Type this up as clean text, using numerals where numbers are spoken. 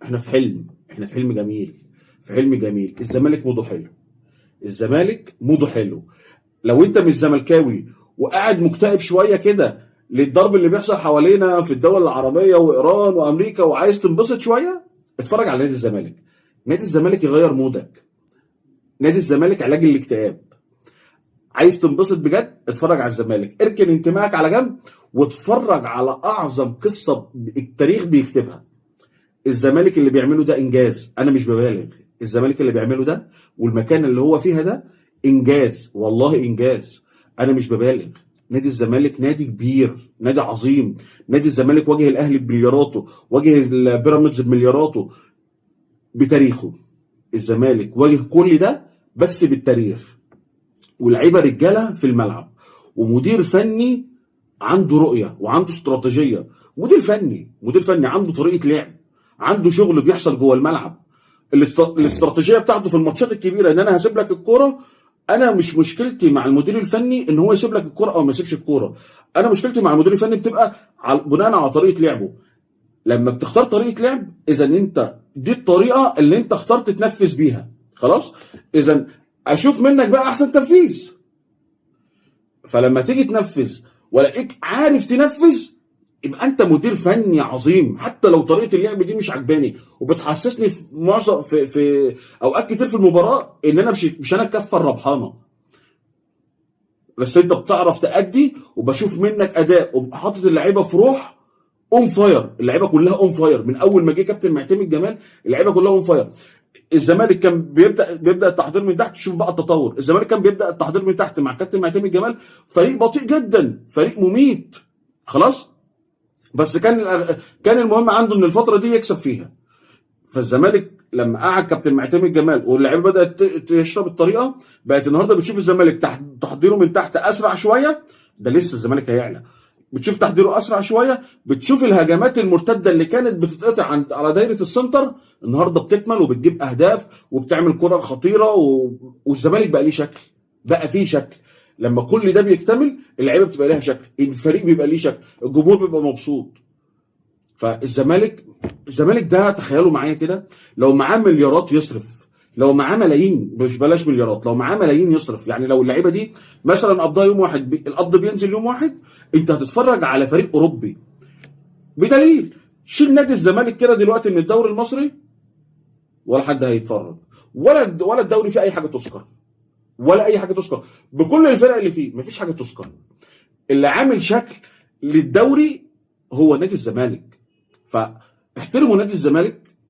احنا في حلم جميل، في حلم جميل. الزمالك موضوع حلو، الزمالك موضوع حلو. لو انت مش زملكاوي وقاعد مكتئب شويه كده للضرب اللي بيحصل حوالينا في الدول العربيه وايران وامريكا وعايز تنبسط شويه، اتفرج على نادي الزمالك. نادي الزمالك يغير مودك. نادي الزمالك علاج الاكتئاب. عايز تنبسط بجد، اتفرج على الزمالك، اركن انتمائك على جنب واتفرج على اعظم قصه التاريخ بيكتبها. الزمالك اللي بيعمله ده انجاز، انا مش ببالغ. الزمالك اللي بيعمله ده والمكان اللي هو فيها ده انجاز، والله انجاز، انا مش ببالغ. نادي الزمالك نادي كبير، نادي عظيم. نادي الزمالك واجه الاهلي بملياراته، واجه البيراميدز بملياراته، بتاريخه. الزمالك واجه كل ده بس بالتاريخ، ولاعيبه رجاله في الملعب، ومدير فني عنده رؤيه وعنده استراتيجيه. مدير فني عنده طريقه لعب، عنده شغل بيحصل جوه الملعب. الاستراتيجيه بتاعته في الماتشات الكبيره ان انا هسيب لك الكوره. انا مش مشكلتي مع المدير الفني ان هو يسيب لك الكوره او ما يسيبش الكوره. انا مشكلتي مع المدير الفني بتبقى بناء على طريقه لعبه. لما بتختار طريقه لعب، اذا انت دي الطريقه اللي انت اخترت تنفذ بيها، خلاص، اذا اشوف منك بقى احسن تنفيذ. فلما تيجي تنفذ والاقيك عارف تنفذ، يبقى انت مدير فني عظيم. حتى لو طريقه اللعب دي مش عجباني وبتحسسني في معظم في اوقات كتير في المباراه ان انا مش انا الكفه الربحانه، بس انت بتعرف تأدي وبشوف منك اداء وحاطط اللعيبه في روح اون فاير. اللعيبه كلها اون فاير من اول ما جه كابتن معتمد جمال، اللعيبه كلها اون فاير. الزمالك كان بيبدا التحضير من تحت. شوف بقى التطور، الزمالك كان بيبدا التحضير من تحت مع كابتن معتمد جمال، فريق بطيء جدا، فريق مميت، خلاص، بس كان المهم عنده ان الفتره دي يكسب فيها. فالزمالك لما قعد كابتن معتمد جمال واللعيبه بدات تشرب الطريقه، بقت النهارده بتشوف الزمالك تحضيره من تحت اسرع شويه. ده لسه الزمالك هيعلى. بتشوف تحضيره اسرع شويه، بتشوف الهجمات المرتده اللي كانت بتتقطع على دايره السنتر النهارده بتكمل وبتجيب اهداف وبتعمل كره خطيره والزمالك بقى ليه شكل، بقى فيه شكل. لما كل ده بيكتمل، اللعيبه بتبقى لها شكل، الفريق بيبقى ليه شكل، الجمهور بيبقى مبسوط. فالزمالك ده تخيلوا معايا كده، لو معاه مليارات يصرف، لو معاه ملايين، مش بلاش مليارات، لو معاه ملايين يصرف. يعني لو اللعيبه دي مثلا قبضها يوم واحد، القبض بينزل يوم واحد، انت هتتفرج على فريق اوروبي. بدليل شيل نادي الزمالك كده دلوقتي من الدوري المصري، ولا حد هيتفرج، ولا الدوري فيه اي حاجه تذكر، ولا اي حاجه تذكر. بكل الفرق اللي فيه مفيش حاجه تذكر. اللي عامل شكل للدوري هو نادي الزمالك. فاحترموا نادي الزمالك،